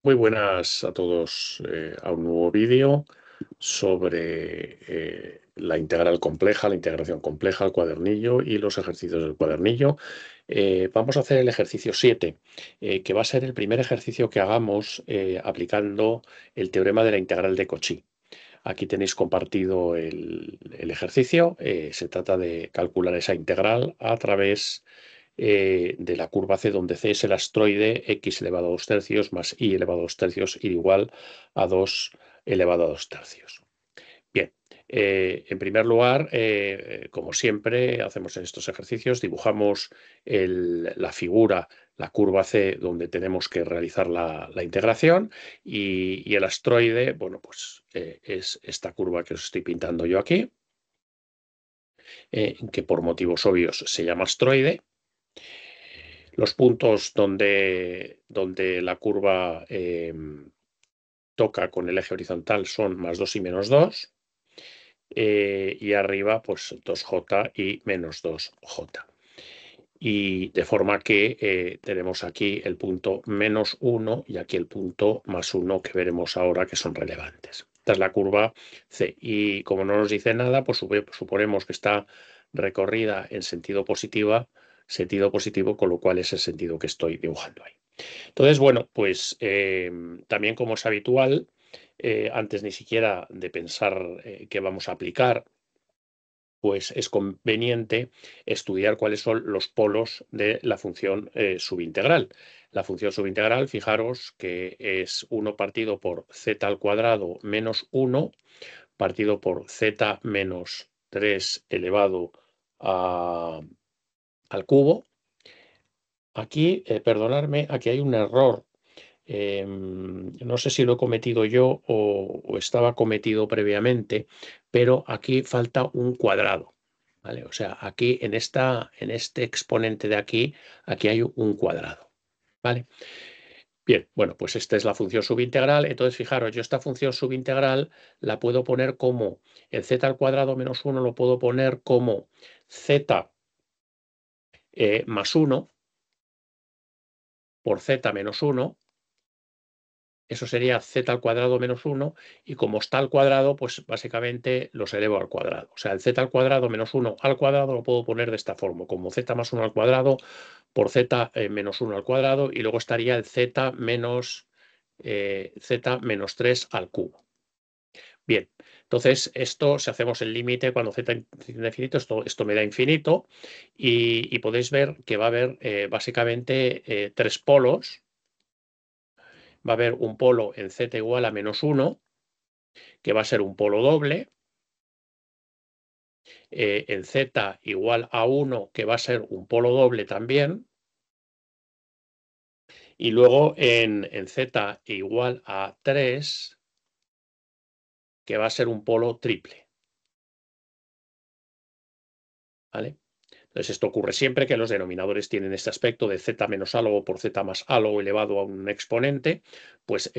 Muy buenas a todos a un nuevo vídeo sobre la integral compleja, la integración compleja, el cuadernillo y los ejercicios del cuadernillo. Vamos a hacer el ejercicio 7, que va a ser el primer ejercicio que hagamos aplicando el teorema de la integral de Cauchy. Aquí tenéis compartido el ejercicio. Se trata de calcular esa integral a través de la curva C, donde C es el astroide x elevado a 2 tercios más y elevado a 2 tercios igual a 2 elevado a 2 tercios. Bien, en primer lugar, como siempre hacemos en estos ejercicios, dibujamos la figura, la curva C, donde tenemos que realizar la integración, y el astroide, bueno, pues es esta curva que os estoy pintando yo aquí, que por motivos obvios se llama astroide. Los puntos donde la curva toca con el eje horizontal son más 2 y menos 2. Y arriba, pues 2j y menos 2j. Y de forma que tenemos aquí el punto menos 1 y aquí el punto más 1 que veremos ahora que son relevantes. Esta es la curva C. Y como no nos dice nada, pues suponemos que está recorrida en sentido positivo, con lo cual es el sentido que estoy dibujando ahí. Entonces, bueno, pues también como es habitual, antes ni siquiera de pensar qué vamos a aplicar, pues es conveniente estudiar cuáles son los polos de la función subintegral. La función subintegral, fijaros que es 1 partido por z al cuadrado menos 1 partido por z menos 3 elevado al cubo. Aquí, perdonadme, aquí hay un error. No sé si lo he cometido yo o estaba cometido previamente, pero aquí falta un cuadrado, ¿vale? O sea, aquí en este exponente de aquí hay un cuadrado, ¿vale? Bien, bueno, pues esta es la función subintegral. Entonces, fijaros, yo esta función subintegral la puedo poner como el z al cuadrado menos 1, lo puedo poner como z más 1 por z menos 1. Eso sería z al cuadrado menos 1, y como está al cuadrado, pues básicamente los elevo al cuadrado. O sea, el z al cuadrado menos 1 al cuadrado lo puedo poner de esta forma, como z más 1 al cuadrado por z menos 1 al cuadrado, y luego estaría el z menos 3 al cubo. Bien, entonces esto, si hacemos el límite cuando z tiende a infinito, esto me da infinito, y podéis ver que va a haber básicamente 3 polos. Va a haber un polo en z igual a menos 1, que va a ser un polo doble, en z igual a 1, que va a ser un polo doble también, y luego en z igual a 3, que va a ser un polo triple. ¿Vale? Entonces, esto ocurre siempre que los denominadores tienen este aspecto de z menos álogo por z más álogo elevado a un exponente, pues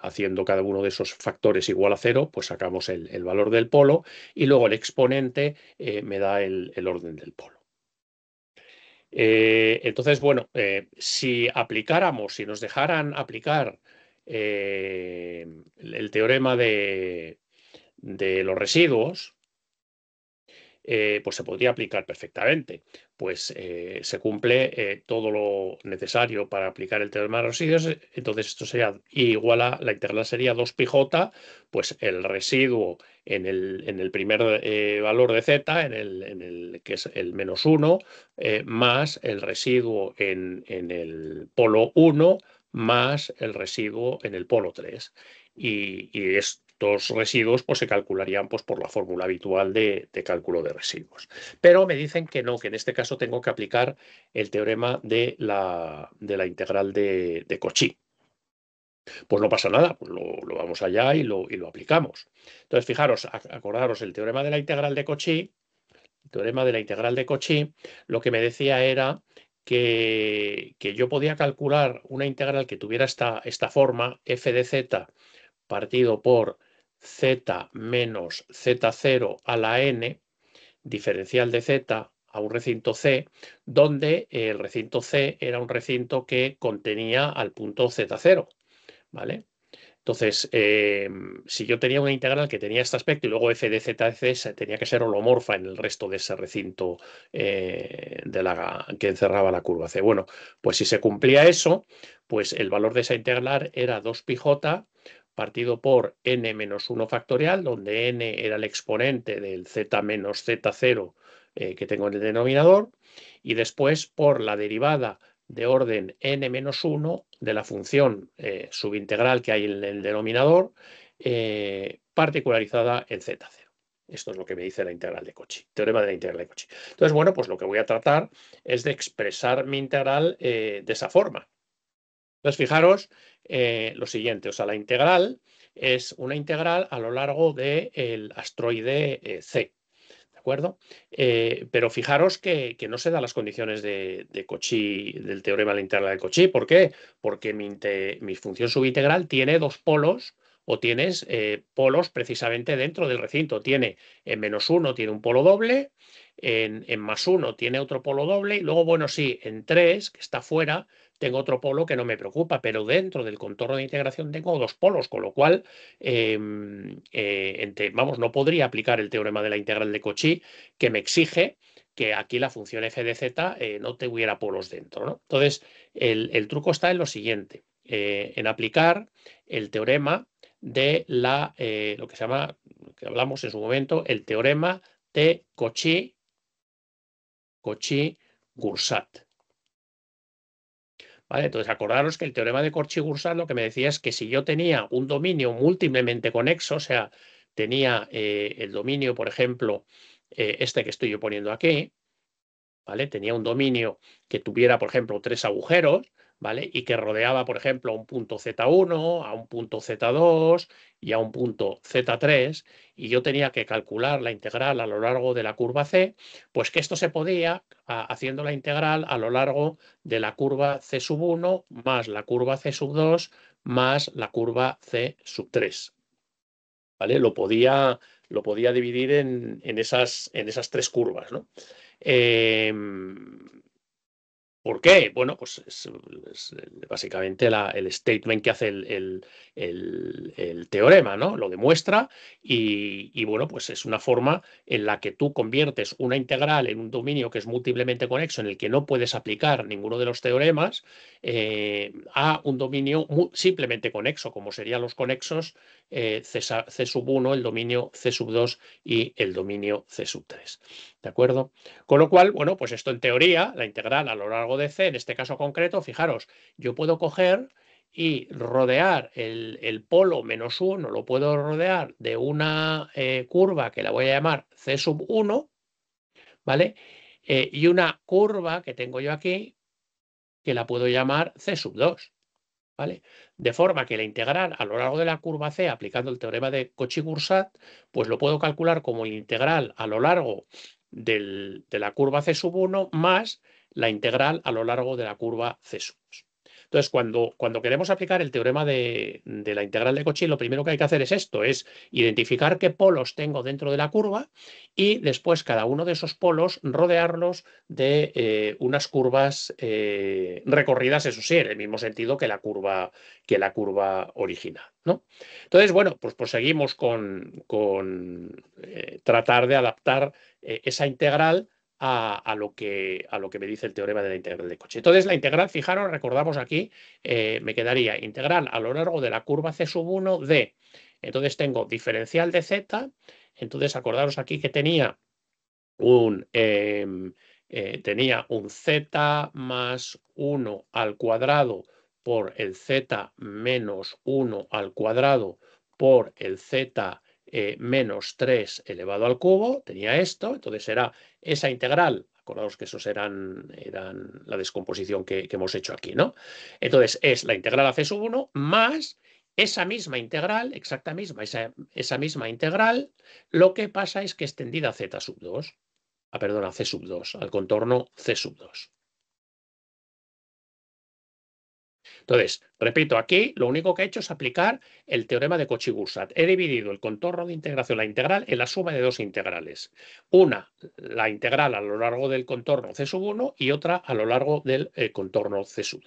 haciendo cada uno de esos factores igual a 0, pues sacamos el valor del polo, y luego el exponente me da el orden del polo. Entonces, bueno, si nos dejaran aplicar el teorema de los residuos, pues se podría aplicar perfectamente. Pues se cumple todo lo necesario para aplicar el teorema de los residuos. Entonces esto sería igual a, la integral sería 2πj, pues el residuo en el primer valor de z, que es el menos 1, más el residuo en el polo 1, más el residuo en el polo 3. Y estos residuos pues, se calcularían pues, por la fórmula habitual de cálculo de residuos. Pero me dicen que no, que en este caso tengo que aplicar el teorema de la integral de Cauchy. Pues no pasa nada, pues lo vamos allá y lo aplicamos. Entonces, fijaros, acordaros, el teorema de la integral de Cauchy, lo que me decía era que yo podía calcular una integral que tuviera esta forma, f de z partido por z menos z0 a la n, diferencial de z a un recinto C, donde el recinto C era un recinto que contenía al punto z0. ¿vale? Entonces, si yo tenía una integral que tenía este aspecto y luego f de z de c tenía que ser holomorfa en el resto de ese recinto que encerraba la curva c. Bueno, pues si se cumplía eso, pues el valor de esa integral era 2πj partido por n menos 1 factorial, donde n era el exponente del z menos z0 que tengo en el denominador, y después por la derivada de orden n-1 de la función subintegral que hay en el denominador, particularizada en z0. Esto es lo que me dice la integral de Cauchy, teorema de la integral de Cauchy. Entonces, bueno, pues lo que voy a tratar es de expresar mi integral de esa forma. Entonces, fijaros lo siguiente, o sea, la integral es una integral a lo largo del astroide C. ¿De acuerdo? Pero fijaros que no se dan las condiciones de Cauchy, del teorema de la integral de Cauchy. ¿Por qué? Porque mi función subintegral tiene dos polos, o tienes polos precisamente dentro del recinto. Tiene en -1 tiene un polo doble, en +1 tiene otro polo doble, y luego, bueno, sí, en 3, que está fuera, tengo otro polo que no me preocupa, pero dentro del contorno de integración tengo dos polos, con lo cual, vamos, no podría aplicar el teorema de la integral de Cauchy, que me exige que aquí la función f de z no tuviera polos dentro, ¿no? Entonces, el truco está en lo siguiente, en aplicar el teorema de lo que se llama, que hablamos en su momento, el teorema de Cauchy-Goursat. ¿Vale? Entonces, acordaros que el teorema de Cauchy-Goursat lo que me decía es que si yo tenía un dominio múltiplemente conexo, o sea, tenía el dominio, por ejemplo, este que estoy yo poniendo aquí, ¿vale? Tenía un dominio que tuviera, por ejemplo, 3 agujeros, ¿vale? Y que rodeaba, por ejemplo, a un punto Z1, a un punto Z2 y a un punto Z3, y yo tenía que calcular la integral a lo largo de la curva C, pues que esto se podía haciendo la integral a lo largo de la curva C1 más la curva C2 más la curva C3. ¿Vale? Lo podía dividir en esas tres curvas, ¿no? ¿Por qué? Bueno, pues es básicamente el statement que hace el teorema, ¿no? Lo demuestra y, bueno, pues es una forma en la que tú conviertes una integral en un dominio que es múltiplemente conexo, en el que no puedes aplicar ninguno de los teoremas, a un dominio simplemente conexo, como serían los conexos C1, el dominio C2 y el dominio C3. ¿De acuerdo? Con lo cual, bueno, pues esto en teoría, la integral a lo largo de C, en este caso concreto, fijaros, yo puedo coger y rodear el polo -1, lo puedo rodear de una curva que la voy a llamar C1, ¿vale? Y una curva que tengo yo aquí que la puedo llamar C2. ¿Vale? De forma que la integral a lo largo de la curva C, aplicando el teorema de Cauchy-Goursat, pues lo puedo calcular como integral a lo largo de la curva C1 más la integral a lo largo de la curva C2. Entonces, cuando queremos aplicar el teorema de la integral de Cauchy, lo primero que hay que hacer es esto, es identificar qué polos tengo dentro de la curva y después cada uno de esos polos rodearlos de unas curvas recorridas, eso sí, en el mismo sentido que la curva original, ¿no? Entonces, bueno, pues proseguimos con tratar de adaptar esa integral a lo que me dice el teorema de la integral de Cauchy. Entonces, la integral, fijaros, recordamos aquí, me quedaría integral a lo largo de la curva C1 de, entonces tengo diferencial de z, entonces acordaros aquí que tenía un z más 1 al cuadrado por el z menos 1 al cuadrado por el z menos 3 elevado al cubo, tenía esto, entonces era esa integral, acordaos que esos eran la descomposición que hemos hecho aquí, ¿no? Entonces es la integral a C1 más esa misma integral, esa misma integral, lo que pasa es que extendida a Z2. Perdón, a C2, al contorno C2. Entonces, repito, aquí lo único que he hecho es aplicar el teorema de Cauchy-Goursat. He dividido el contorno de integración, la integral, en la suma de dos integrales. Una, la integral a lo largo del contorno C1 y otra a lo largo del contorno C2.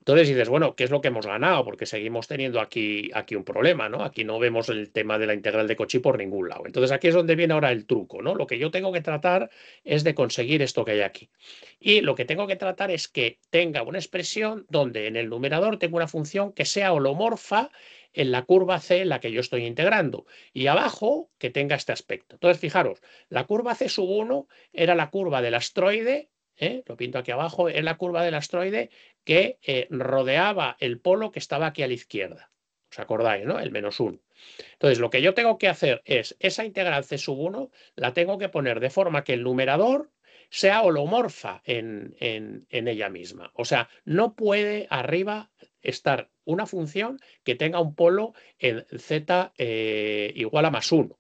Entonces dices, bueno, ¿qué es lo que hemos ganado? Porque seguimos teniendo aquí un problema, ¿no? Aquí no vemos el tema de la integral de Cauchy por ningún lado. Entonces aquí es donde viene ahora el truco, ¿no? Lo que yo tengo que tratar es de conseguir esto que hay aquí. Y lo que tengo que tratar es que tenga una expresión donde en el numerador tengo una función que sea holomorfa en la curva C en la que yo estoy integrando. Y abajo que tenga este aspecto. Entonces, fijaros, la curva C sub 1 era la curva del astroide, lo pinto aquí abajo, es la curva del astroide que rodeaba el polo que estaba aquí a la izquierda. ¿Os acordáis, no? El -1. Entonces, lo que yo tengo que hacer es esa integral C sub 1 la tengo que poner de forma que el numerador sea holomorfa en ella misma. O sea, no puede arriba estar una función que tenga un polo en z igual a +1.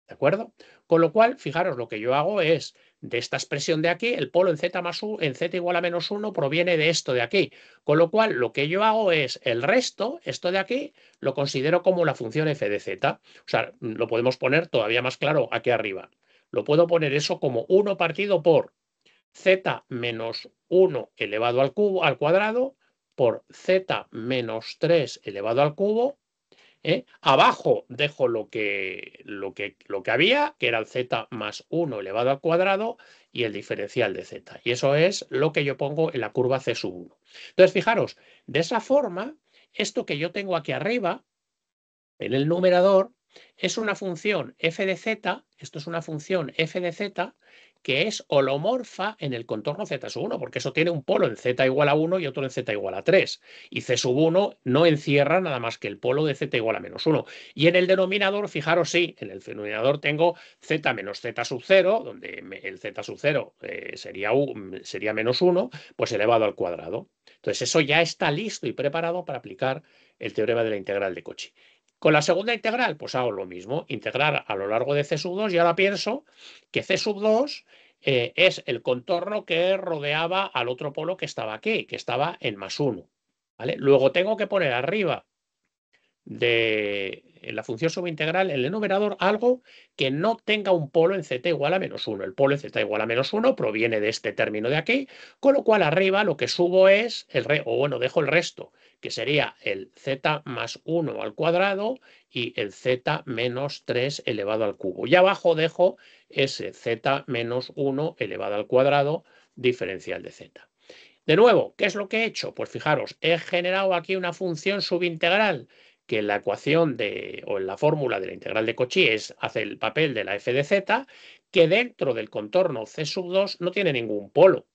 ¿De acuerdo? Con lo cual, fijaros, lo que yo hago es, de esta expresión de aquí, el polo en z igual a -1 proviene de esto de aquí. Con lo cual, lo que yo hago es, el resto, esto de aquí, lo considero como la función f de z. O sea, lo podemos poner todavía más claro aquí arriba. Lo puedo poner eso como 1 partido por z menos 1 elevado al cuadrado por z menos 3 elevado al cubo. Abajo dejo lo que había, que era el z más 1 elevado al cuadrado y el diferencial de z. Y eso es lo que yo pongo en la curva C sub 1. Entonces, fijaros, de esa forma, esto que yo tengo aquí arriba, en el numerador, es una función f de z, esto es una función f de z, que es holomorfa en el contorno z sub 1, porque eso tiene un polo en z igual a 1 y otro en z igual a 3. Y c sub 1 no encierra nada más que el polo de z igual a -1. Y en el denominador, fijaros, sí, en el denominador tengo z menos z sub 0, donde el z sub 0 sería -1, pues elevado al cuadrado. Entonces eso ya está listo y preparado para aplicar el teorema de la integral de Cauchy. Con la segunda integral, pues hago lo mismo, integrar a lo largo de C sub 2 y ahora pienso que C sub 2 es el contorno que rodeaba al otro polo que estaba aquí, que estaba en +1. ¿Vale? Luego tengo que poner arriba de la función subintegral en el numerador algo que no tenga un polo en z igual a -1. El polo en z igual a -1 proviene de este término de aquí, con lo cual arriba lo que subo es, dejo el resto, que sería el z más 1 al cuadrado y el z menos 3 elevado al cubo. Y abajo dejo ese z menos 1 elevado al cuadrado diferencial de z. De nuevo, ¿qué es lo que he hecho? Pues fijaros, he generado aquí una función subintegral que en la ecuación o en la fórmula de la integral de Cauchy hace el papel de la f de z, que dentro del contorno C sub 2 no tiene ningún polo.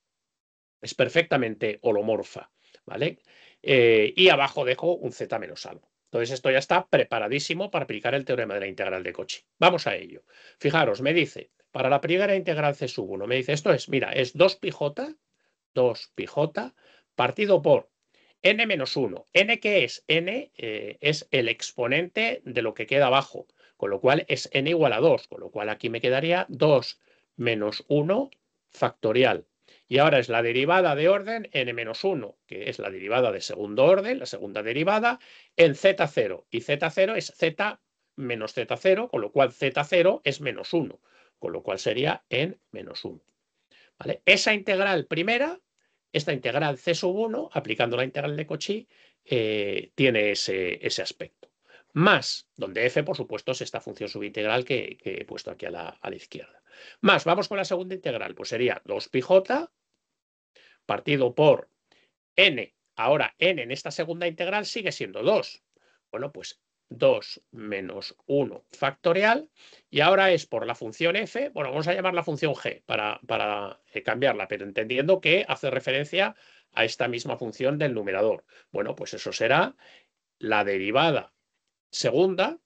Es perfectamente holomorfa, ¿vale? Y abajo dejo un z menos algo. Entonces esto ya está preparadísimo para aplicar el teorema de la integral de Cauchy. Vamos a ello. Fijaros, me dice, para la primera integral C sub 1, me dice, esto es, mira, es 2πj partido por n-1. ¿N qué es? N es el exponente de lo que queda abajo, con lo cual es n igual a 2, con lo cual aquí me quedaría 2 menos 1 factorial. Y ahora es la derivada de orden n-1, que es la derivada de segundo orden, la segunda derivada, en z0. Y z0 es z menos z0, con lo cual z0 es -1, con lo cual sería en -1. ¿Vale? Esa integral primera, esta integral C sub 1, aplicando la integral de Cauchy, tiene ese aspecto. Más, donde f, por supuesto, es esta función subintegral que he puesto aquí a la izquierda. Más, vamos con la segunda integral, pues sería 2πj partido por n. Ahora, n en esta segunda integral sigue siendo 2. Bueno, pues 2 menos 1 factorial. Y ahora es por la función f, bueno, vamos a llamar la función g para cambiarla, pero entendiendo que hace referencia a esta misma función del numerador. Bueno, pues eso será la derivada segunda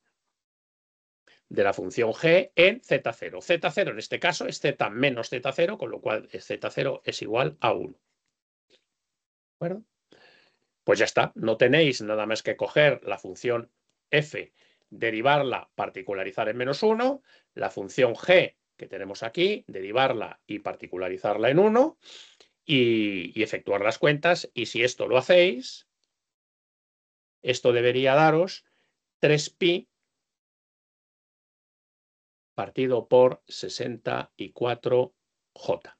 de la función g en z0. z0 en este caso es z menos z0, con lo cual z0 es igual a 1. ¿De acuerdo? Pues ya está, no tenéis nada más que coger la función f, derivarla, particularizar en -1, la función g que tenemos aquí, derivarla y particularizarla en 1 y efectuar las cuentas. Y si esto lo hacéis, esto debería daros 3π partido por 64j.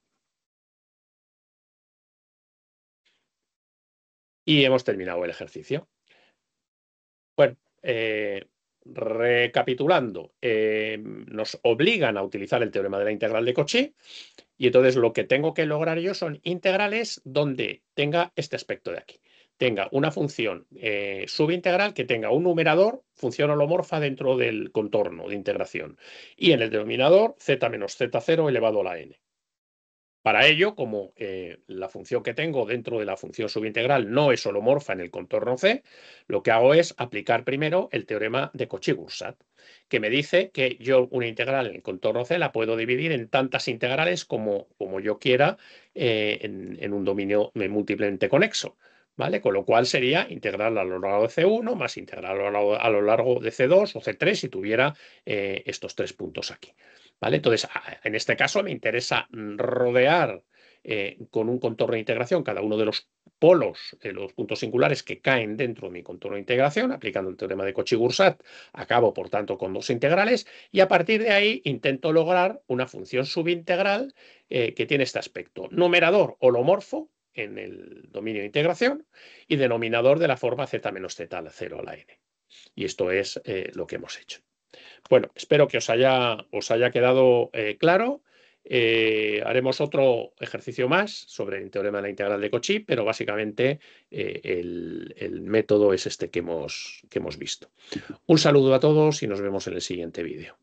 Y hemos terminado el ejercicio. Bueno, recapitulando, nos obligan a utilizar el teorema de la integral de Cauchy y entonces lo que tengo que lograr yo son integrales donde tenga este aspecto de aquí. Tenga una función subintegral que tenga un numerador, función holomorfa dentro del contorno de integración y en el denominador z menos z0 elevado a la n. Para ello, como la función que tengo dentro de la función subintegral no es holomorfa en el contorno C, lo que hago es aplicar primero el teorema de Cauchy-Grosset, que me dice que yo una integral en el contorno C la puedo dividir en tantas integrales como yo quiera en un dominio múltiplemente conexo. ¿Vale? Con lo cual sería integral a lo largo de C1 más integral a lo largo de C2 o C3 si tuviera estos tres puntos aquí. ¿Vale? Entonces, en este caso me interesa rodear con un contorno de integración cada uno de los polos, los puntos singulares que caen dentro de mi contorno de integración, aplicando el teorema de Cauchy-Grosset, acabo, por tanto, con dos integrales y a partir de ahí intento lograr una función subintegral que tiene este aspecto. Numerador holomorfo en el dominio de integración y denominador de la forma z menos z a la 0 a la n. Y esto es lo que hemos hecho. Bueno, espero que os haya quedado claro. Haremos otro ejercicio más sobre el teorema de la integral de Cauchy, pero básicamente el método es este que hemos visto. Un saludo a todos y nos vemos en el siguiente vídeo.